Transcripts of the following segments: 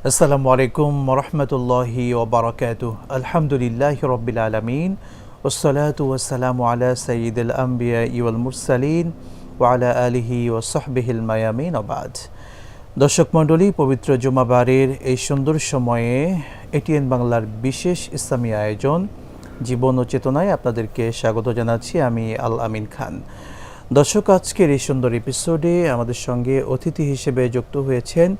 আসসালামু আলাইকুম ওরহমতুল্লাহি ওবারাকাতুহ। আলহামদুলিল্লাহি রব্বিল আলামিন ওয়াসসালাতু ওয়াসসালামু আলা সাইয়্যিদিল আমবিয়া ওয়াল মুরসালিন ওয়া আলা আলিহি ওয়া সাহবিহিল মায়ামিন ওয়া বাদ। দর্শক মণ্ডলী, পবিত্র জুমাবারের এই সুন্দর সময়ে এটিএন বাংলার বিশেষ ইসলামী আয়োজন জীবন ও চেতনায় আপনাদেরকে স্বাগত জানাচ্ছি। আমি আল আমিন খান। দর্শক, আজকের এই সুন্দর এপিসোডে আমাদের সঙ্গে অতিথি হিসেবে যুক্ত হয়েছেন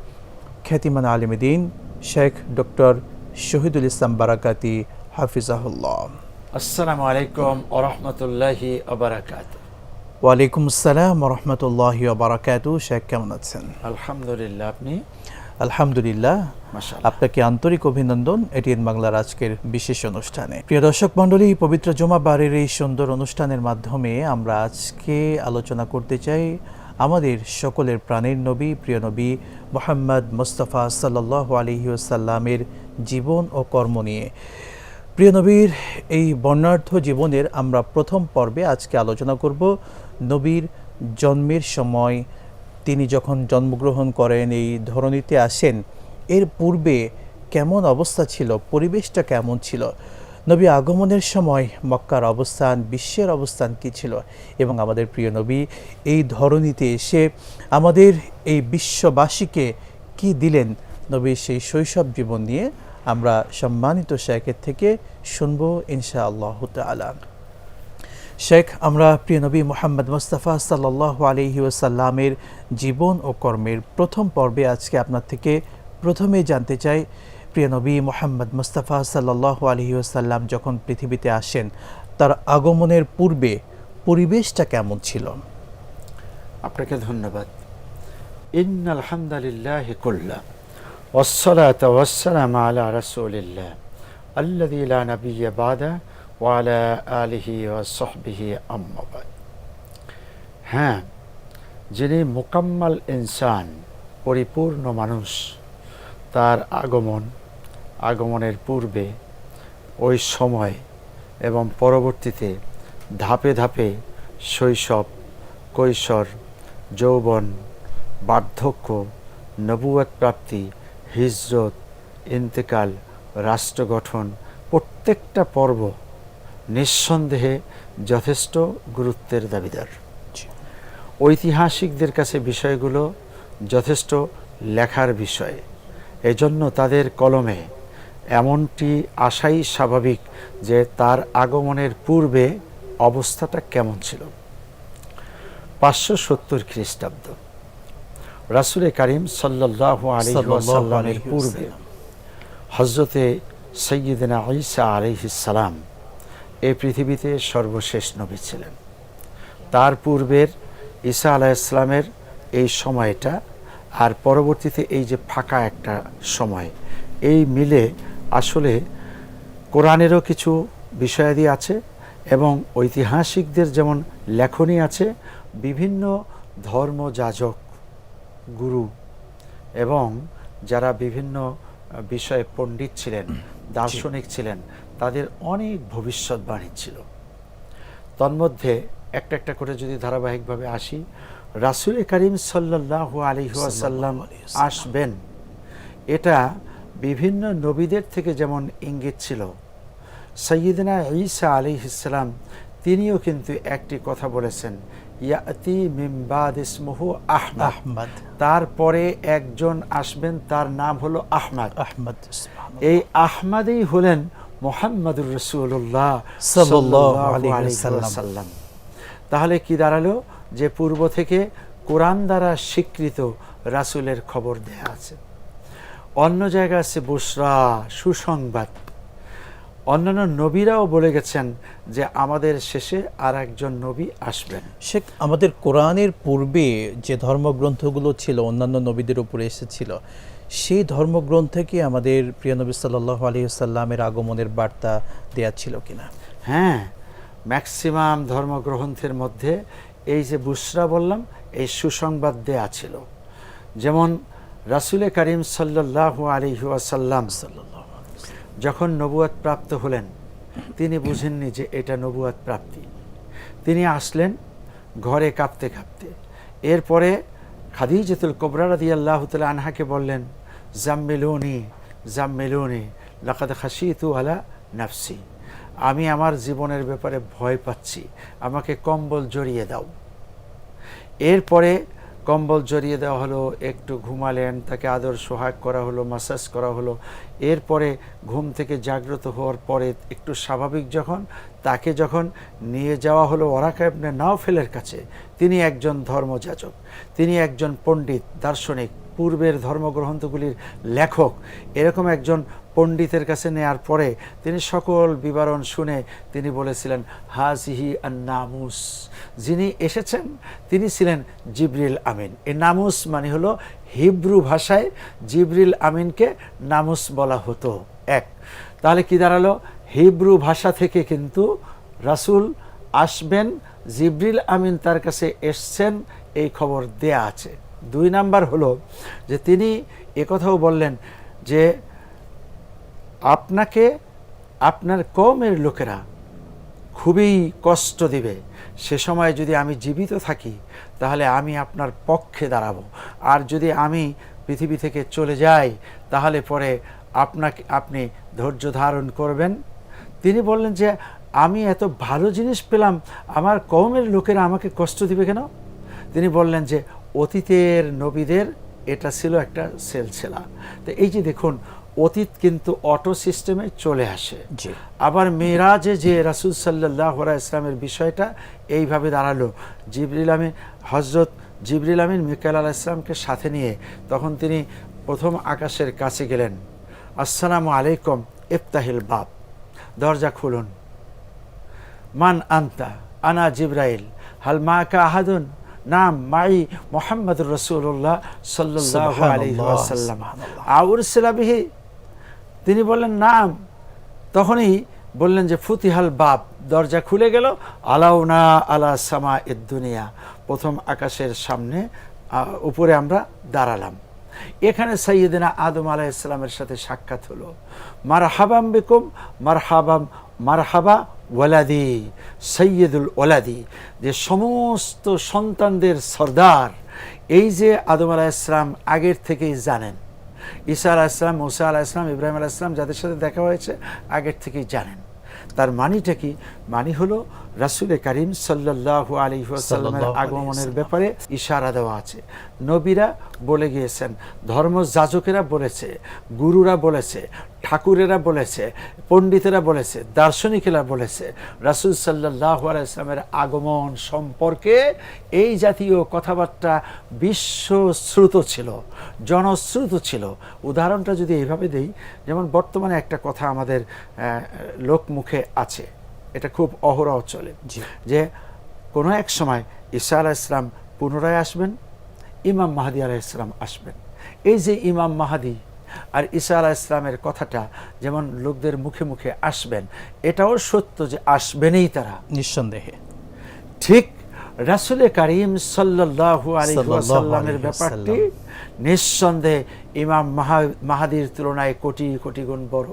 খ্যাতিমান আলেমে দ্বীন শেখ ডক্টর শহীদুল ইসলাম বারাকাতি হাফিজাহুল্লাহ। আসসালামু আলাইকুম ওয়া রাহমাতুল্লাহি ওয়া বারাকাতুহু। ওয়ালাইকুম আসসালাম ওয়া রাহমাতুল্লাহি ওয়া বারাকাতুহু। শেখ, কেমন আছেন? আলহামদুলিল্লাহ। আপনি? আলহামদুলিল্লাহ। মাশাআল্লাহ। আপনাকে আন্তরিক অভিনন্দন এটিএন বাংলার আজকের বিশেষ অনুষ্ঠানে। প্রিয় দর্শক মণ্ডলী, পবিত্র জুমাবারের এই সুন্দর অনুষ্ঠানের মাধ্যমে আমরা আজকে আলোচনা করতে চাই আমাদের সকলের প্রাণের নবী, প্রিয় নবী মুহাম্মদ মুস্তাফা সাল্লাল্লাহু আলাইহি ওয়াসাল্লামের জীবন ও কর্ম নিয়ে। প্রিয় নবীর এই বর্ণাঢ্য জীবনের আমরা প্রথম পর্বে আজকে আলোচনা করব নবীর জন্মের সময়, তিনি যখন জন্মগ্রহণ করেন, এই ধরনীতে আসেন, এর পূর্বে কেমন অবস্থা ছিল, পরিবেশটা কেমন ছিল, নবী আগমনের সময় মক্কার অবস্থান, বিশ্বের অবস্থান কী ছিল, এবং আমাদের প্রিয় নবী এই ধরনীতে এসে আমাদের এই বিশ্ববাসীকে কি দিলেন, নবীর সেই শৈশব জীবন নিয়ে আমরা সম্মানিত শেখের থেকে শুনব ইনশাআল্লাহ তাআলা। শেখ, আমরা প্রিয় নবী মুহাম্মদ মুস্তাফা সাল্লাল্লাহু আলাইহি ওয়াসাল্লামের জীবন ও কর্মের প্রথম পর্বে আজকে আপনার থেকে প্রথমে জানতে চাই, প্রিয় নবী মুহাম্মদ মুস্তাফা সাল্লাল্লাহু আলাইহি ওয়াসাল্লাম যখন পৃথিবীতে আসেন, তার আগমনের পূর্বে পরিবেশটা কেমন ছিল? আপনাকে ধন্যবাদ। ইন্নাল হামদালিল্লাহি কুল্লা ওয়াসসালাতু ওয়াসসালামু আলা রাসূলিল্লাহ আল্লাযী লা নাবিয়্যা বাদা ওয়া আলা আলিহি ওয়া সাহবিহি আম্মা বাদ। হ্যাঁ, যিনি মুকাম্মাল ইনসান, পরিপূর্ণ মানুষ, তার আগমনের পূর্বে, ওই সময় এবং পরবর্তীতে ধাপে ধাপে শৈশব, কৈশোর, যৌবন, বার্ধক্য, নবুয়ত প্রাপ্তি, হিজরত, ইন্তেকাল, রাষ্ট্র গঠন, প্রত্যেকটা পর্ব নিঃসন্দেহে যথেষ্ট গুরুত্বের দাবিদার। ঐতিহাসিকদের কাছে বিষয়গুলো যথেষ্ট লেখার বিষয়। এজন্য তাদের কলমে এমনটি আসাই স্বাভাবিক যে তার আগমনের পূর্বে অবস্থাটা কেমন ছিল। 570 খ্রিস্টাব্দ, রাসূল করিম সাল্লাল্লাহু আলাইহি ওয়াসাল্লামের পূর্বে হযরতে সাইয়্যিদনা ঈসা আলাইহিস সালাম এই পৃথিবীতে সর্বশেষ নবী ছিলেন। তার পূর্বের ঈসা আলাইহিস সালামের এই সময়টা আর পরবর্তীতে এই যে ফাঁকা একটা সময়, এই মিলে আসলে কোরআনেরও কিছু বিষয়াদি আছে এবং ঐতিহাসিকদের যেমন লেখনী আছে, বিভিন্ন ধর্মযাজক, গুরু এবং যারা বিভিন্ন বিষয়ে পণ্ডিত ছিলেন, দার্শনিক ছিলেন, তাদের অনেক ভবিষ্যৎবাণী ছিল। তন্মধ্যে একটা একটা করে যদি ধারাবাহিকভাবে আসি, রাসূল করিম সাল্লাল্লাহু আলাইহি ওয়াসাল্লাম আসবেন, এটা বিভিন্ন নবীদের থেকে যেমন ইঙ্গিত ছিল, সাইয়্যিদনা ঈসা আলাইহিস সালাম তিনিও কিন্তু একটি কথা বলেছেন, ইয়াতি মিন বাদ ইসমুহু আহমদ, তারপরে একজন আসবেন, তার নাম হলো আহমদ। এই আহমদই হলেন মুহাম্মদুর রাসূলুল্লাহ সাল্লাল্লাহু আলাইহি ওয়াসাল্লাম। তাহলে কি দাঁড়ালো যে পূর্ব থেকে কোরআন দ্বারা স্বীকৃত রাসূলের খবর দেয়া আছে। অন্য জায়গায় আছে বুশরা, সুসংবাদ। অন্যান্য নবীরাও বলে গেছেন যে আমাদের শেষে আর একজন নবী আসবেন। শেখ, আমাদের কোরআনের পূর্বে যে ধর্মগ্রন্থগুলো ছিল, অন্যান্য নবীদের উপরে এসেছিল, সেই ধর্মগ্রন্থে কি আমাদের প্রিয় নবী সাল্লাল্লাহু আলাইহি ওয়াসাল্লামের আগমনের বার্তা দেয়া ছিল কিনা? হ্যাঁ, ম্যাক্সিমাম ধর্মগ্রন্থের মধ্যে এই যে বুশরা বললাম, এই সুসংবাদ দেয়া ছিল। যেমন রাসূল করিম সাল্লাল্লাহু আলাইহি ওয়াসাল্লাম যখন নবুয়ত প্রাপ্ত হলেন, তিনি বুঝেননি যে এটা নবুয়ত প্রাপ্তি। তিনি আসলেন ঘরে কাঁপতে কাঁপতে। এরপরে খাদিজাতুল কুবরা রাদিয়াল্লাহু তাআলা আনহাকে বললেন, জাম্মিলুনি জাম্মিলুনি লাকাদ খাশিতু আলা নাফসি, আমি আমার জীবনের ব্যাপারে ভয় পাচ্ছি, আমাকে কম্বল জড়িয়ে দাও। এরপরে কম্বল জড়িয়ে দেওয়া হলো, একটু ঘুমালেন, তাকে আদর সোহাগ করা হলো, মাসাজ করা হলো। এরপরে ঘুম থেকে জাগ্রত হওয়ার পরে একটু স্বাভাবিক যখন, তাকে যখন নিয়ে যাওয়া হলো ওরাকা ইবনে নাওফেলের কাছে। তিনি একজন ধর্মযাজক, তিনি একজন পণ্ডিত, দার্শনিক, পূর্বের ধর্মগ্রন্থগুলির লেখক। এরকম একজন পণ্ডিতের কাছে নেয়ার পরে তিনি সকল বিবরণ শুনে তিনি বলেছিলেন, হাজিহি আন নামুস, যিনি এসেছেন তিনি ছিলেন জিবরিল আমিন। এই নামুস মানে হলো হিব্রু ভাষায় জিবরিল আমিনকে নামুস বলা হতো। এক, তাহলে কি দাঁড়ালো? হিব্রু ভাষা থেকে কিন্তু রাসূল আসবেন, জিবরিল আমিন তার কাছে এসছেন, এই খবর দেয়া আছে। দুই নাম্বার হলো যে তিনি একথাও বললেন যে আপনাকে আপনার কওমের লোকেরা খুবই কষ্ট দিবে, সে সময় যদি আমি জীবিত থাকি তাহলে আমি আপনার পক্ষে দাঁড়াবো, আর যদি আমি পৃথিবী থেকে চলে যাই তাহলে পরে আপনি ধৈর্য ধারণ করবেন। তিনি বললেন যে আমি এত ভালো জিনিস পেলাম, আমার কওমের লোকেরা আমাকে কষ্ট দিবে কেন? তিনি বললেন যে অতীতের নবীদের এটা ছিল একটা সিলসিলা। তো এই যে দেখুন, অতীত কিন্তু অটো সিস্টেমে চলে আসে। আবার মেরাজে যে রাসূল সাল্লাল্লাহু আলাইহি ওয়াসাল্লামের বিষয়টা এইভাবে দাঁড়ালো, জিবরিল আমিন, হযরত জিবরিল আমিন মিকাইল আলাইহিস সালামকে সাথে নিয়ে তখন তিনি প্রথম আকাশের কাছে গেলেন। আসসালামু আলাইকুম ইফতাহিল বাব, দরজা খুলুন। মান আনতা, আনা জিবরাইল, হাল মাকা আহাদুন, নাম মাই মুহাম্মদুর রাসূলুল্লাহ সাল্লাল্লাহু আলাইহি ওয়াসাল্লাম আউরসিলা বিহি। তিনি বললেন নাম, তখনই বললেন যে ফুতিহাল বাব, দরজা খুলে গেল। আলাউনা আলা সামা এদ দুনিয়া, প্রথম আকাশের সামনে উপরে আমরা দাঁড়ালাম। এখানে সাইয়্যিদিনা আদম আলাইহিস সালামের সাথে সাক্ষাৎ হলো। মারহাবাম বিকুম, মারহাবা ওয়ালাদি সৈয়দুল ওয়ালাদি, যে সমস্ত সন্তানদের সর্দার। এই যে আদম আলাইহিস সালাম আগের থেকেই জানেন, ঈসা আলাইহিস সালাম, মুসা আলাইহিস সালাম, ইব্রাহিম আলাইহিস সালাম যাদের সাথে দেখা হয়েছে আগের থেকেই জানেন। তার মানিটা কি? মানি হলো রাসূল কারীম সাল্লাল্লাহু আলাইহি ওয়াসাল্লামের আগমনের ব্যাপারে ইশারা দেওয়া আছে। নবীরা বলে গিয়েছেন, ধর্মযাজকেরা বলেছে, গুরুরা বলেছে, ঠাকুরেরা বলেছে, পণ্ডিতেরা বলেছে, দার্শনিকেরা বলেছে, রাসূল সাল্লাল্লাহু আলাইহি ওয়াসাল্লামের আগমন সম্পর্কে এই জাতীয় কথাবার্তা বিশ্বশ্রুত ছিল, জনশ্রুত ছিল। উদাহরণটা যদি এইভাবে দেই, যেমন বর্তমানে একটা কথা আমাদের লোকমুখে আছে, এটা খুব অহরহ চলে, যে কোনো এক সময় ঈসা আলাইহিস সালাম পুনরায় আসবেন, ইমাম মাহদী আলাইহিস সালাম আসবেন। এই যে ইমাম মাহদী আর ঈসা আলাইহিস সালামের কথাটা যেমন লোকদের মুখে মুখে আসবেন, এটাও সত্য যে আসবেনই তারা, নিঃসন্দেহে। ঠিক রাসূল কারীম সাল্লাল্লাহু আলাইহি ওয়াসাল্লামের ব্যাপারটি নিঃসন্দেহে ইমাম মাহদীর তুলনায় কোটি কোটি গুণ বড়,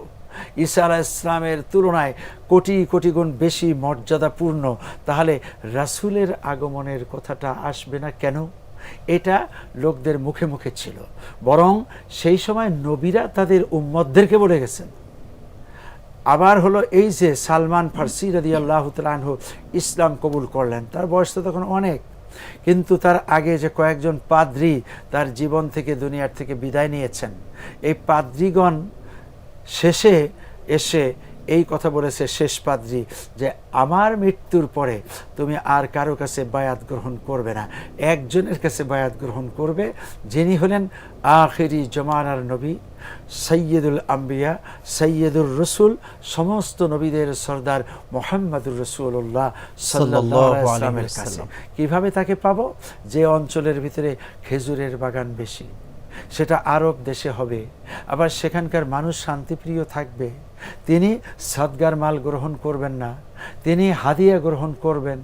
ঈসা আলাইহিস সালামের তুলনায় কোটি কোটি গুণ বেশি মর্যাদাপূর্ণ। তাহলে রাসূলের আগমনের কথাটা আসবে না কেন? এটা লোকদের মুখে মুখে ছিল, বরং সেই সময় নবীরা তাদের উম্মতদেরকে বলে গেছেন। আবার হলো এই যে সালমান ফারসি রাদিয়াল্লাহু তাআলা আনহু ইসলাম কবুল করলেন, তার বয়স তো তখন অনেক, কিন্তু তার আগে যে কয়েকজন পাদ্রী তার জীবন থেকে, দুনিয়ার থেকে বিদায় নিয়েছেন, এই পাদ্রীগণ শেষে এসে এই কথা বলেছে, শেষ পাদ্রী, যে আমার মৃত্যুর পরে তুমি আর কারো কাছে বায়াত গ্রহণ করবে না, একজনের কাছে বায়াত গ্রহণ করবে, যিনি হলেন আখিরি জমানার নবী, সৈয়দুল আম্বিয়া, সৈয়দুর রসুল, সমস্ত নবীদের সর্দার মুহাম্মদুর রাসূলুল্লাহ সাল্লাল্লাহু আলাইহি ওয়াসাল্লামের কাছে। কিভাবে তাকে পাবো? যে অঞ্চলের ভিতরে খেজুরের বাগান বেশি, সেটা আরব দেশে হবে, আবার সেখানকার মানুষ শান্তিপ্রিয় থাকবে। তিনি সাদগার মাল গ্রহণ করবেন না, তিনি হাদিয়া গ্রহণ করবেন,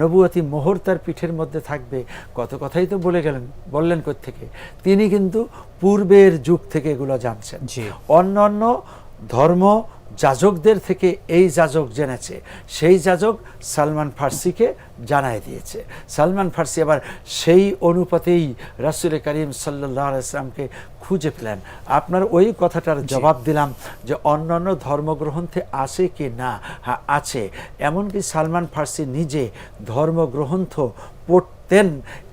নবুয়তি মোহর তার পিঠের মধ্যে থাকবে। কত কথাই তো বললেন কোত্থেকে? তিনি কিন্তু পূর্বের যুগ থেকে এগুলো জানছেন। অন্য অন্য ধর্ম যাজকদের থেকে এই যাজক জেনেছে, সেই যাজক সালমান ফার্সিকে জানায় দিয়েছে। সালমান ফার্সি আবার সেই অনুপাতেই রাসূল করিম সাল্লাল্লাহু আলাইহি ওয়াসাল্লামকে খুঁজে পেলেন। আপনার ওই কথাটার জবাব দিলাম যে অন্যান্য ধর্মগ্রন্থে আছে কি না, হ্যাঁ আছে। এমনকি সালমান ফার্সি নিজে ধর্মগ্রন্থ পড়তেন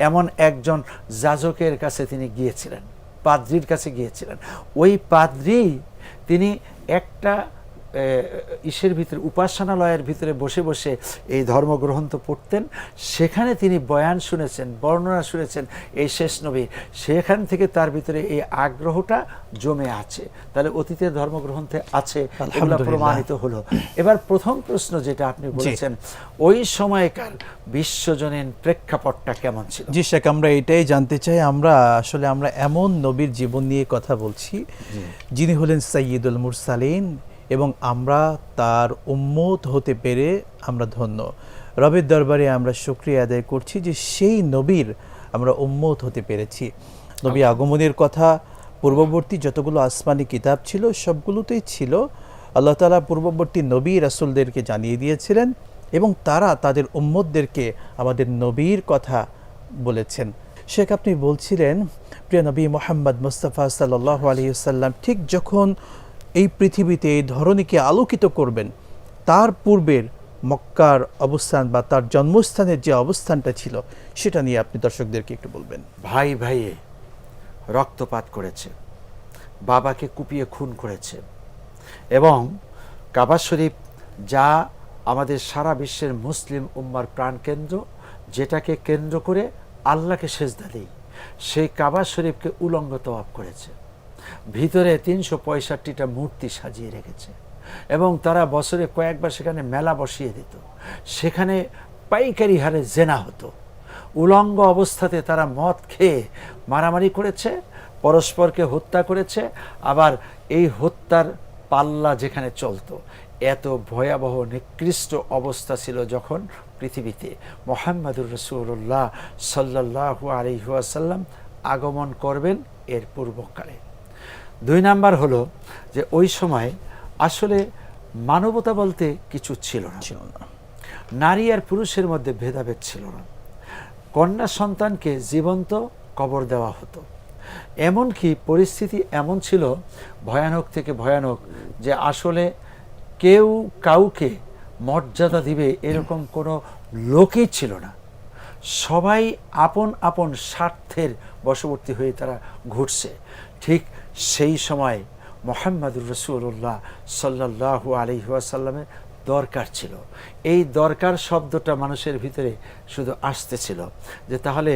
এমন একজন যাজকের কাছে তিনি গিয়েছিলেন, পাদ্রির কাছে গিয়েছিলেন। ওই পাদ্রি তিনি একটা ইসের ভিতরে, উপাসনালয়ের ভিতরে বসে বসে এই ধর্মগ্রন্থ পড়তেন। সেখানে তিনি বয়ান শুনেছেন, বর্ণনা শুনেছেন এই শেষ নবীর। সেখান থেকে তার ভিতরে এই আগ্রহটা জমে আছে। তাহলে অতীতের ধর্মগ্রন্থে আছে, এগুলো প্রমাণিত হলো। এবার প্রথম প্রশ্ন যেটা আপনি বলেছেন, ওই সময়কার বিশ্বজনীন প্রেক্ষাপটটা কেমন ছিল? জি শেখ, আমরা এটাই জানতে চাই। আমরা এমন নবীর জীবন নিয়ে কথা বলছি যিনি হলেন সাইয়্যিদুল মুরসালিন, এবং আমরা তার উম্মত হতে পেরে আমরা ধন্য। রবের দরবারে আমরা শুকরিয়া আদায় করছি যে সেই নবীর আমরা উম্মত হতে পেরেছি। নবী আগমনের কথা পূর্ববর্তী যতগুলো আসমানি কিতাব ছিল সবগুলোতেই ছিল। আল্লাহ তাআলা পূর্ববর্তী নবী রাসূলদেরকে জানিয়ে দিয়েছিলেন এবং তারা তাদের উম্মতদেরকে আমাদের নবীর কথা বলেছেন। শেখ, আপনি বলছিলেন প্রিয় নবী মুহাম্মদ মুস্তাফা সাল্লাল্লাহু আলাইহি ওয়াসাল্লাম ঠিক যখন এই পৃথিবীতে এই ধরনীকে আলোকিত করবেন, তার পূর্বের মক্কার অবস্থান বা তার জন্মস্থানের যে অবস্থানটা ছিল সেটা নিয়ে আপনি দর্শকদেরকে একটু বলবেন। ভাই ভাইয়ে রক্তপাত করেছে, বাবাকে কুপিয়ে খুন করেছে, এবং কাবা শরীফ যা আমাদের সারা বিশ্বের মুসলিম উম্মার প্রাণকেন্দ্র, যেটাকে কেন্দ্র করে আল্লাহকে সেজদা দেই, সেই কাবা শরীফকে উলঙ্গ তওয়াফ করেছে। ভিতরে ৩৬৫টা মূর্তি সাজিয়ে রেখেছে, এবং তারা বছরে কয়েকবার সেখানে মেলা বসিয়ে দিত। সেখানে পাইকারি হারে জেনা হতো। উলঙ্গ অবস্থাতে তারা মদ খেয়ে মারামারি করেছে, পরস্পরকে হত্যা করেছে। আবার এই হত্যার পাল্লা যেখানে চলতো, এত ভয়াবহ নিকৃষ্ট অবস্থা ছিল যখন পৃথিবীতে মুহাম্মদুর রাসূলুল্লাহ সাল্লাল্লাহু আলাইহি ওয়াসাল্লাম আগমন করবেন এর পূর্বকালে। ২ নাম্বার হলো যে ওই সময় আসলে মানবতা বলতে কিছু ছিল না। নারী আর পুরুষের মধ্যে ভেদাভেদ ছিল না। কন্যা সন্তানকে জীবন্ত কবর দেওয়া হতো। এমনকি পরিস্থিতি এমন ছিল, ভয়ানক থেকে ভয়ানক, যে আসলে কেউ কাউকে মর্যাদা দিবে এরকম কোনো লোকই ছিল না। সবাই আপন আপন স্বার্থের বশবর্তী হয়ে তারা ঘুরছে। ঠিক সেই সময় মুহাম্মদুর রাসূলুল্লাহ সাল্লাল্লাহু আলাইহি ওয়াসাল্লামের দরকার ছিল। এই দরকার শব্দটা মানুষের ভিতরে শুধু আসতেছিল যে তাহলে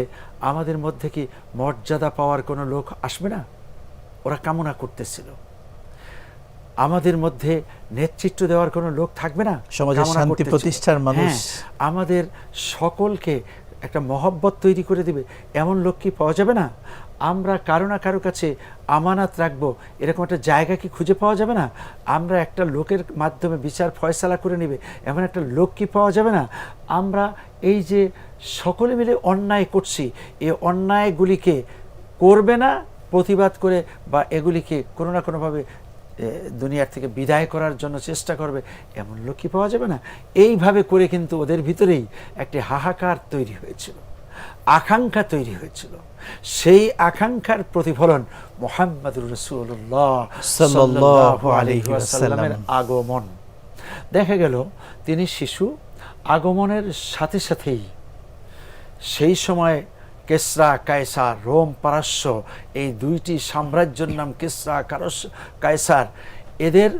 আমাদের মধ্যে কি মর্যাদা পাওয়ার কোনো লোক আসবে না? ওরা কামনা করতেছিল। আমাদের মধ্যে নেতৃত্ব দেওয়ার কোনো লোক থাকবে না? সমাজে শান্তি প্রতিষ্ঠার মানুষ, আমাদের সকলকে একটা মহব্বত তৈরি করে দিবে এমন লোক কি পাওয়া যাবে না? আমরা কারো না কারো কাছে আমানত রাখবো এরকম একটা জায়গা কি খুঁজে পাওয়া যাবে না? আমরা একটা লোকের মাধ্যমে বিচার ফয়সালা করে নেবে এমন একটা লোক কি পাওয়া যাবে না? আমরা এই যে সকলে মিলে অন্যায় করছি, এই অন্যায়গুলিকে করবে না প্রতিবাদ করে, বা এগুলিকে কোনো না কোনোভাবে দুনিয়ার থেকে বিদায় করার জন্য চেষ্টা করবে, এমন লোক কি পাওয়া যাবে না? এইভাবে করে কিন্তু ওদের ভিতরেই একটি হাহাকার তৈরি হয়েছিল, আকাঙ্ক্ষা তৈরি হয়েছিল। সেই আকাঙ্ক্ষার প্রতিফলন মুহাম্মদুর রাসূলুল্লাহ সাল্লাল্লাহু আলাইহি ওয়াসাল্লামের আগমন। দেখা গেল তিনি শিশু, আগমনের সাথে সাথেই সেই সময় কেসরা কায়সার, রোম পারস্য, এই দুইটি সাম্রাজ্যের নাম কেসরা কায়সার, এদের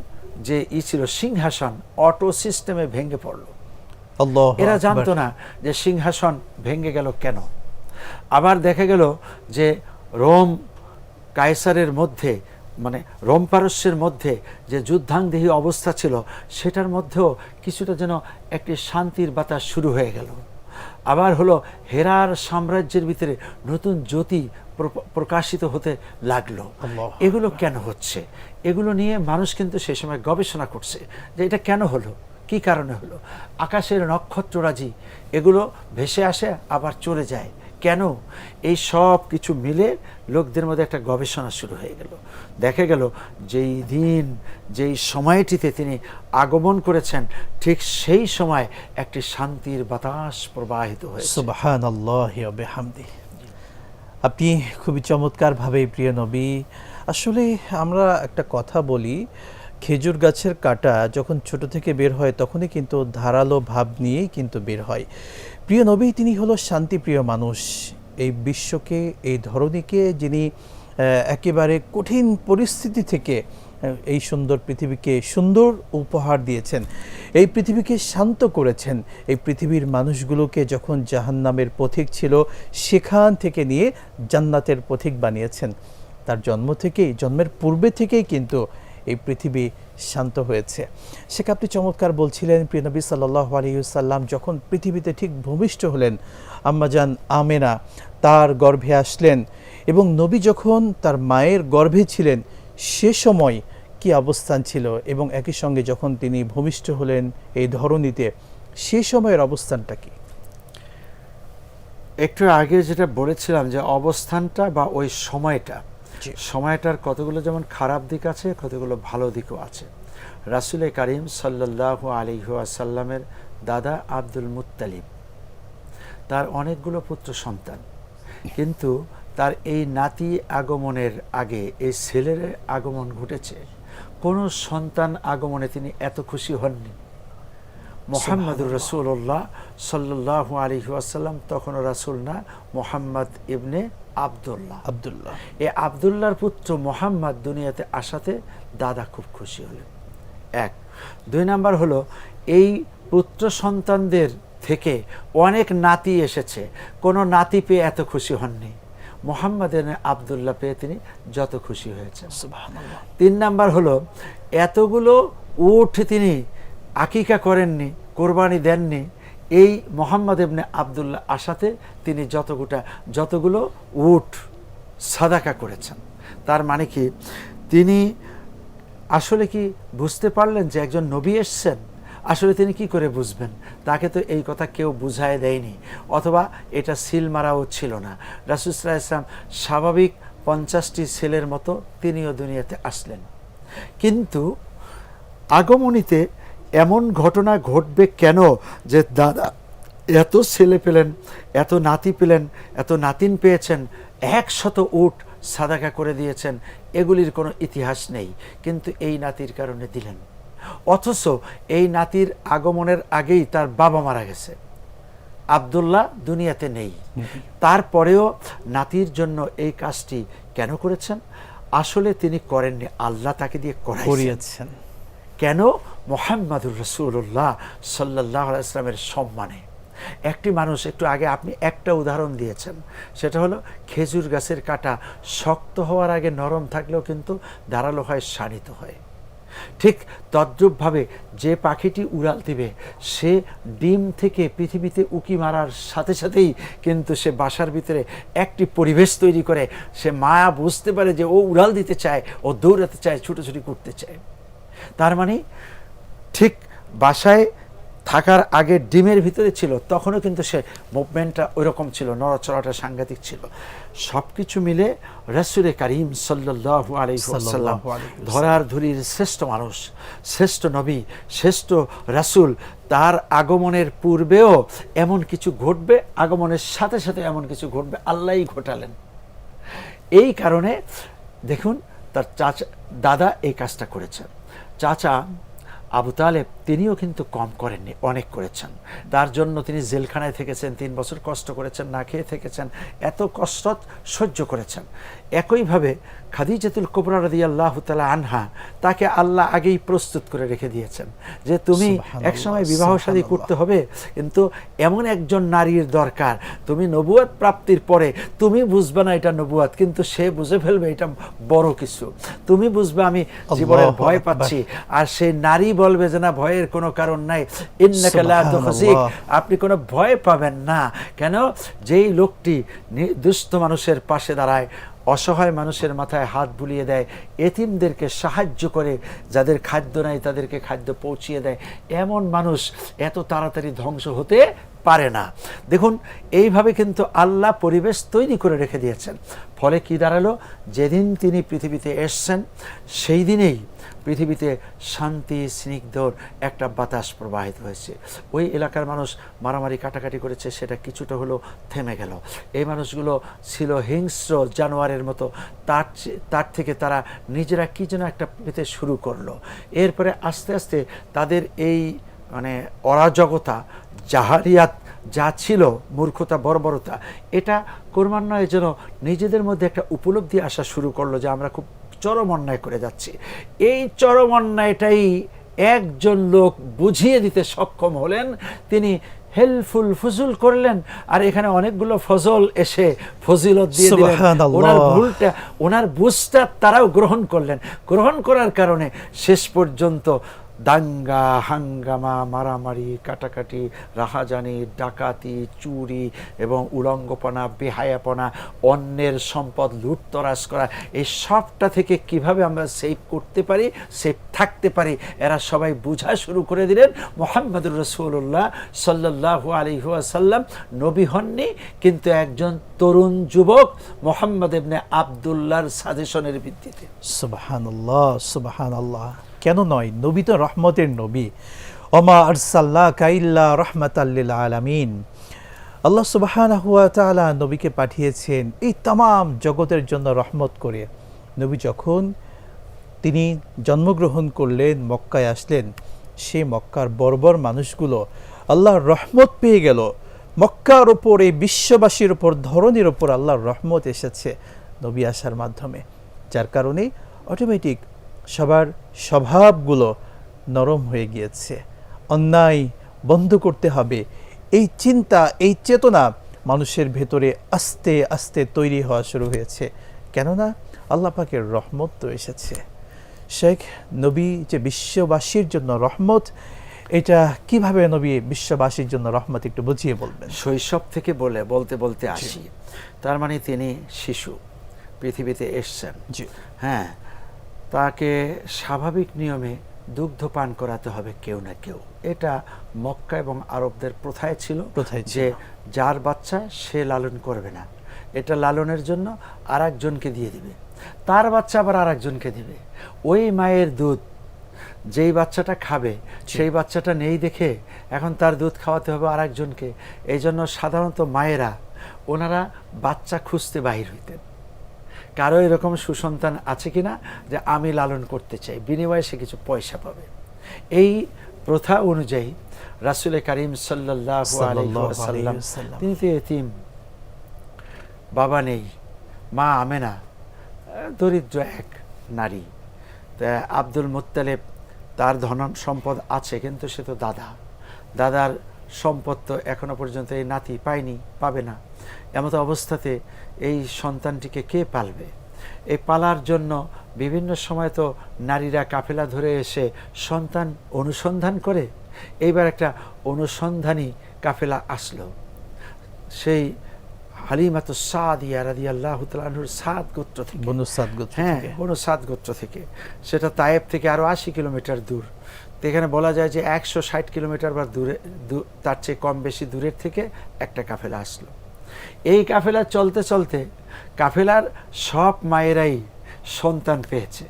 যে ছিল সিংহাসন অটো সিস্টেমে ভেঙে পড়ল। এরা জানতো না যে সিংহাসন ভেঙে গেল কেন। আবার দেখা গেল যে রোম কায়সারের মধ্যে, মানে রোম পারস্যের মধ্যে যে যুদ্ধাংদেহী অবস্থা ছিল, সেটার মধ্যেও কিছুটা যেন একটি শান্তির বাতাস শুরু হয়ে গেল। আবার হলো হেরার সাম্রাজ্যের ভিতরে নতুন জ্যোতি প্রকাশিত হতে লাগলো। এগুলো কেন হচ্ছে? এগুলো নিয়ে মানুষ কিন্তু সে সময় গবেষণা করছে যে এটা কেন হলো, কি কারণে হলো। আকাশের নক্ষত্ররাজি এগুলো ভেসে আসে আবার চলে যায়, কেন? এই সব কিছু মিলে লোকদের মধ্যে একটা গবেষণা শুরু হয়ে গেল। দেখা গেল যেই দিন, যেই সময়টিতে তিনি আগমন করেছেন, ঠিক সেই সময় একটি শান্তির বাতাস প্রবাহিত হয়েছে। সুবহানাল্লাহি ওয়া বিহামদিহি। আপনি খুবই চমৎকারভাবে প্রিয় নবী, আসলে আমরা একটা কথা বলি, খেজুর গাছের কাঁটা যখন ছোট থেকে বের হয় তখনই কিন্তু ধারালো ভাব নিয়েই কিন্তু বের হয়। প্রিয় নবী তিনি হলো শান্তিপ্রিয় মানুষ। এই বিশ্বকে, এই ধরনীকে যিনি একেবারে কঠিন পরিস্থিতি থেকে এই সুন্দর পৃথিবীকে সুন্দর উপহার দিয়েছেন, এই পৃথিবীকে শান্ত করেছেন, এই পৃথিবীর মানুষগুলোকে যখন জাহান্নামের পথিক ছিল সেখান থেকে নিয়ে জান্নাতের পথিক বানিয়েছেন। তার জন্মের পূর্বে থেকেই কিন্তু এই পৃথিবী শান্ত হয়েছে। সেটা আপনি চমৎকার বলছিলেন, প্রিয় নবী সাল্লাল্লাহু আলাইহি ওয়াসাল্লাম যখন পৃথিবীতে ঠিক ভূমিষ্ঠ হলেন, আম্মাজান আমেনা তার গর্ভে আসলেন, এবং নবী যখন তার মায়ের গর্ভে ছিলেন সে সময় কি অবস্থান ছিল, এবং একই সঙ্গে যখন তিনি ভূমিষ্ঠ হলেন এই ধরনীতে সে সময়ের অবস্থানটা কি? একটু আগে যেটা বলেছিলাম যে অবস্থানটা বা ওই সময়টার কতগুলো যেমন খারাপ দিক আছে, কতগুলো ভালো দিকও আছে। রাসূল কারীম সাল্লাল্লাহু আলাইহি ওয়াসাল্লামের দাদা আব্দুল মুত্তালিব, তার অনেকগুলো পুত্র সন্তান, কিন্তু তার এই নাতি আগমনের আগে এই ছেলের আগমন ঘটেছে। কোনো সন্তান আগমনে তিনি এত খুশি হননি। মুহাম্মদুর রাসূলুল্লাহ সাল্লাল্লাহু আলাইহি ওয়াসাল্লাম তখনও রাসূল না, মুহাম্মদ ইবনে আব্দুল্লাহ। এই আব্দুল্লাহর পুত্র মুহাম্মদ দুনিয়াতে আসাতে দাদা খুব খুশি হলেন। এক। দুই নাম্বার হলো, এই পুত্র সন্তানদের থেকে অনেক নাতি এসেছে, কোনো নাতি পেয়ে এত খুশি হননি। মুহাম্মদ ইবনে আব্দুল্লাহ পেয়ে তিনি যত খুশি হয়েছেন। সুবহানাল্লাহ। তিন নাম্বার হলো, এতগুলো উট তিনি আকিকা করেননি, কোরবানি দেননি। এই মুহাম্মদ ইবনে আব্দুল্লাহ আসাতে তিনি যতগুলো উট সাদাকা করেছেন। তার মানে কি, তিনি আসলে কি বুঝতে পারলেন যে একজন নবী এসছেন? আসলে তিনি কি করে বুঝবেন? তাকে তো এই কথা কেউ বুঝায় দেয়নি, অথবা এটা সিল মারাও ছিল না। রাসূল সাল্লাল্লাহু আলাইহি ওয়াসাল্লাম স্বাভাবিক 50টি ছেলের মতো তিনিও দুনিয়াতে আসলেন। কিন্তু আগমনীতে এমন ঘটনা ঘটবে কেন যে দাদা এত ছেলে পেলেন, এত নাতি পেলেন, এত নাতিন পেয়েছেন, 100 উট সাদাকা করে দিয়েছেন, এগুলির কোনো ইতিহাস নেই, কিন্তু এই নাতির কারণে দিলেন। অথচ এই নাতির আগমনের আগেই তার বাবা মারা গেছে, আব্দুল্লাহ দুনিয়াতে নেই। তারপরেও নাতির জন্য এই কাজটি কেন করেছেন? আসলে তিনি করেননি, আল্লাহ তাকে দিয়ে করিয়েছেন। কেন? মুহাম্মদুর রাসূলুল্লাহ সাল্লাল্লাহু আলাইহি ওয়াসাল্লামের সম্মানে। একটি মানুষ, একটু আগে আপনি একটা উদাহরণ দিয়েছেন, সেটা হলো খেজুর গাছের কাঁটা শক্ত হওয়ার আগে নরম থাকলেও কিন্তু ধারালো হয়, শানিত হয়। ঠিক তদ্রূপভাবে যে পাখিটি উড়াল দিবে, সে ডিম থেকে পৃথিবীতে উকি মারার সাথে সাথেই কিন্তু সে বাসার ভিতরে একটি পরিবেশ তৈরি করে, সে মায়া বুঝতে পারে যে ও উড়াল দিতে চায়, ও দৌড়াতে চায়, ছুটোছুটি করতে চায়। তার মানে ঠিক বাসায় থাকার আগে ডিমের ভিতরে ছিল, তখনও কিন্তু সে মুভমেন্টটা ওইরকম ছিল, নড়াচড়াটা সাংঘাতিক ছিল। সব কিছু মিলে রাসূল কারীম সাল্লাল্লাহু আলাইহি ওয়াসাল্লাম ধরার ধুরির শ্রেষ্ঠ মানুষ, শ্রেষ্ঠ নবী, শ্রেষ্ঠ রাসূল। তার আগমনের পূর্বেও এমন কিছু ঘটবে, আগমনের সাথে সাথে এমন কিছু ঘটবে, আল্লাহই ঘটালেন। এই কারণে দেখুন, তার দাদা এই কাজটা করেছেন। চাচা আবু তালেব তিনিও কিন্তু কম করেননি, অনেক করেছেন। তার জন্য তিনি জেলখানায় থেকেছেন, 3 বছর কষ্ট করেছেন, না খেয়ে থেকেছেন, এত কষ্ট সহ্য করেছেন। একইভাবে খাদিজাতুল কুবরা রাদিয়াল্লাহু তাআলা আনহা, তাকে আল্লাহ আগেই প্রস্তুত করে রেখে দিয়েছেন যে তুমি একসময় বিবাহ শাদী করতে হবে, কিন্তু এমন একজন নারীর দরকার, তুমি নবুয়ত প্রাপ্তির পরে তুমি বুঝবে না এটা নবুয়ত, কিন্তু সে বুঝে ফেলবে এটা বড় কিছু। তুমি বুঝবে আমি জীবনের ভয় পাচ্ছি, আর সেই নারী বলবে যে না, ভয়ের কোনো কারণ নাই, ইন্নাকা লা তুহজিক, আপনি কোনো ভয় পাবেন না। কেন? যেই লোকটি দুস্থ মানুষের পাশে দাঁড়ায়, অসহায় মানুষের মাথায় হাত বুলিয়ে দেয়, এতিমদেরকে সাহায্য করে, যাদের খাদ্য নাই তাদেরকে খাদ্য পৌঁছিয়ে দেয়, এমন মানুষ এত তাড়াতাড়ি ধ্বংস হতে পারে না। দেখুন, এইভাবে কিন্তু আল্লাহ পরিবেশ তৈরি করে রেখে দিয়েছেন। ফলে কি দাঁড়ালো, যেদিন তিনি পৃথিবীতে এসছেন সেই দিনেই পৃথিবীতে শান্তি স্নিগ্ধর একটা বাতাস প্রবাহিত হয়েছে। ওই এলাকার মানুষ মারামারি কাটাকাটি করেছে, সেটা কিছুটা হলেও থেমে গেল। এই মানুষগুলো ছিল হিংস্র জানোয়ারের মতো, তার থেকে তারা নিজেরা কী যেন একটা পেতে শুরু করলো। এরপরে আস্তে আস্তে তাদের এই মানে অরাজকতা, জাহারিয়াত যা ছিল, মূর্খতা, বর্বরতা, এটা ক্রমান্বয়ে যেন নিজেদের মধ্যে একটা উপলব্ধি আসা শুরু করলো যে আমরা খুব চরম অন্যায় করে যাচ্ছি। এই চরম অন্যায়টাই একজন লোক বুঝিয়ে দিতে সক্ষম হলেন, তিনি হেলফুল ফুজুল করলেন, আর এখানে অনেকগুলো ফজল এসে ফজিলত দিয়ে দিলেন। ওনার ভুলটা, ওনার বুঝটা তারাও গ্রহণ করলেন। গ্রহণ করার কারণে শেষ পর্যন্ত দাঙ্গা হাঙ্গামা, মারামারি কাটাকাটি, রাহাজানি, ডাকাতি, চুরি এবং উলঙ্গপনা, বেহায়াপনা, অন্যের সম্পদ লুটতরাজ করা, এই সবটা থেকে কিভাবে আমরা সেভ করতে পারি, সেভ থাকতে পারি, এরা সবাই বোঝা শুরু করে দিলেন। মুহাম্মদুর রাসূলুল্লাহ সাল্লাল্লাহু আলাইহি ওয়াসাল্লাম নবী হননি, কিন্তু একজন তরুণ যুবক মুহাম্মদ ইবনে আব্দুল্লাহর সাজেশনের ভিত্তিতে। সুবহানাল্লাহ, সুবহানাল্লাহ। কেন নয়, নবী তো রহমতের নবী। ওমা আরসালনাকা ইল্লা রাহমাতাল লিল আলামিন। আল্লাহ সুবহানাহু ওয়া তাআলা নবীকে পাঠিয়েছেন এই तमाम জগতের জন্য রহমত করে। নবী যখন তিনি জন্মগ্রহণ করলেন, মক্কায় আসলেন, সেই মক্কার বর্বর মানুষগুলো আল্লাহর রহমত পেয়ে গেল। মক্কার ওপর, এই বিশ্ববাসীর ওপর, ধরনীর ওপর আল্লাহর রহমত এসেছে নবী আসার মাধ্যমে, যার কারণে অটোমেটিক সবার স্বভাবগুলো নরম হয়ে গিয়েছে। অন্যায় বন্ধ করতে হবে, এই চিন্তা, এই চেতনা মানুষের ভেতরে আস্তে আস্তে তৈরি হওয়া শুরু হয়েছে। কেননা আল্লাহ পাকের রহমত তো এসেছে। শেখ, নবী যে বিশ্ববাসীর জন্য রহমত, এটা কিভাবে নবী বিশ্ববাসীর জন্য রহমত একটু বুঝিয়ে বলবেন। শৈশব থেকে বলতে বলতে আসি, তার মানে তিনি শিশু, পৃথিবীতে এসছেন। হ্যাঁ, তাকে স্বাভাবিক নিয়মে দুগ্ধ পান করাতে হবে কেউ না কেউ। এটা মক্কা এবং আরবদের প্রথায় ছিল যে যার বাচ্চা সে লালন করবে না, এটা লালনের জন্য আর একজনকে দিয়ে দিবে, তার বাচ্চা আবার আর একজনকে দিবে। ওই মায়ের দুধ যেই বাচ্চাটা খাবে, সেই বাচ্চাটা নেই দেখে এখন তার দুধ খাওয়াতে হবে আর একজনকে। এই জন্য সাধারণত মায়েরা ওনারা বাচ্চা খুঁজতে বাহির হইতেন, কারো এরকম সুসন্তান আছে কিনা যে আমি লালন করতে চাই, বিনিময়ে সে কিছু পয়সা পাবে। এই প্রথা অনুযায়ী রাসূল করিম সাল্লাল্লাহু আলাইহি ওয়াসাল্লাম, তিনি তো এতিম, বাবা নেই, মা আমেনা দরিদ্র এক নারী। তা আব্দুল মুত্তালিব, তার ধন সম্পদ আছে, কিন্তু সে তো দাদার সম্পদ তো এখনো পর্যন্ত এই নাতি পায়নি, পাবে না। এমত অবস্থাতে এই সন্তানটিকে কে পালবে? এই পালার জন্য বিভিন্ন সময় তো নারীরা কাফেলা ধরে এসে সন্তান অনুসন্ধান করে। এইবার একটা অনুসন্ধানী কাফেলা আসলো, সেই হালিমাতুস সাদিয়া রাদিয়াল্লাহু তাআলা আনহুর সাদ গোত্র থেকে, বনু সাদ গোত্র থেকে। হ্যাঁ, বনু সাদ গোত্র থেকে। সেটা তায়েব থেকে আরো 80 কিলোমিটার দূর। তো এখানে বলা যায় যে 160 কিলোমিটার বা দূরে, তার চেয়ে কম বেশি দূরের থেকে একটা কাফেলা আসলো। এই কাফেলা চলতে চলতে কাফেলার সব মায়েরাই সন্তান পেয়েছে,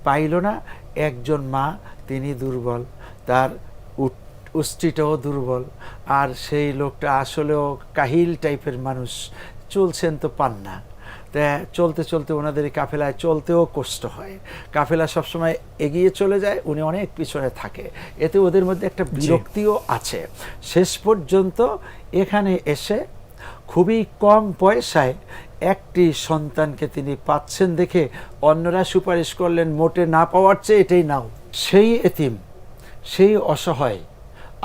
পাইল না। একজন মা, তিনি দুর্বল, তার উষ্ট্রিটাও দুর্বল, আর সেই লোকটা আসলেও কাহিল টাইপের মানুষ, চলছেন তো পান না। তা চলতে চলতে ওনাদের কাফেলায় চলতেও কষ্ট হয়। কাফেলা সবসময় এগিয়ে চলে যায়, উনি অনেক পিছনে থাকে, এতে ওদের মধ্যে একটা বিরক্তিও আছে। শেষ পর্যন্ত এখানে এসে খুবই কম পয়সায় একটি সন্তানকে তিনি পাচ্ছেন দেখে অন্যরা সুপারিশ করলেন, মোটে না পাওয়ার চেয়ে এটাই নাও। সেই এতিম, সেই অসহায়,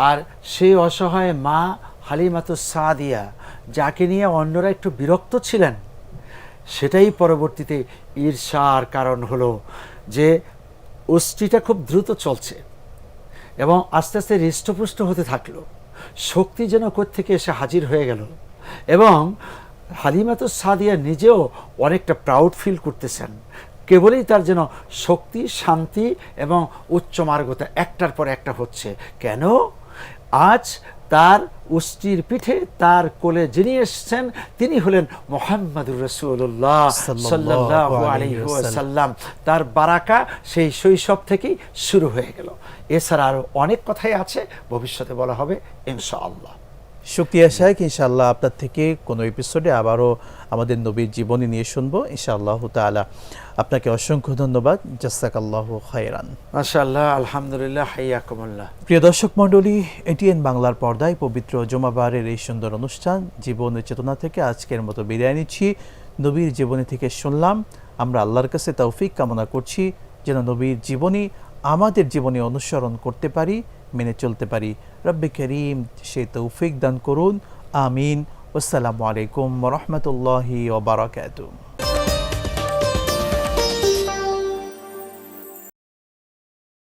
আর সেই অসহায় মা হালিমাতুস সাদিয়া, যাকে নিয়ে অন্যরা একটু বিরক্ত ছিলেন, সেটাই পরবর্তীতে ঈর্ষার কারণ হলো যে উষ্ট্রিটা খুব দ্রুত চলছে এবং আস্তে আস্তে হৃষ্টপুষ্ট হতে থাকলো। শক্তি যেন কোত্থেকে এসে হাজির হয়ে গেল, এবং হালিমাতুস সাদিয়া নিজেও অনেকটা প্রাউড ফিল করতেছেন। কেবলই তার যেন শক্তি, শান্তি এবং উচ্চ মার্গতা একটার পর একটা হচ্ছে। কেন? আজ তার উষ্টির পিঠে তার কোলে যিনি এসেছেন তিনি হলেন মুহাম্মাদুর রাসূলুল্লাহ সাল্লাল্লাহু আলাইহি ওয়াসাল্লাম। তার বারাকা সেই শৈশব থেকেই শুরু হয়ে গেল। এছাড়া আরও অনেক কথাই আছে, ভবিষ্যতে বলা হবে ইনশাআল্লাহ। শুকরিয়া শাইখ, ইনশাআল্লাহ আপনার থেকে কোনো এপিসোডে আবারও আমাদের নবীর জীবনী নিয়ে শুনবো ইনশাআল্লাহ তাআলা। আপনাকে অসংখ্য ধন্যবাদ। জাযাকাল্লাহু খায়রান। মাশাআল্লাহ, আলহামদুলিল্লাহ, হাইয়াকুমুল্লাহ। প্রিয় দর্শক মণ্ডলী, এটিএন বাংলার পর্দায় পবিত্র জুমাবারের এই সুন্দর অনুষ্ঠান জীবনের চেতনা থেকে আজকের মতো বিদায় নিচ্ছি। নবীর জীবনী থেকে শুনলাম, আমরা আল্লাহর কাছে তৌফিক কামনা করছি যেন নবীর জীবনী আমাদের জীবনে অনুসরণ করতে পারি, মেনে চলতে পারি। রব্বে করিম সেই তৌফিক দান করুন, আমিন। আসসালামু আলাইকুম ওয়া রাহমাতুল্লাহি ওয়া বারাকাতুহু।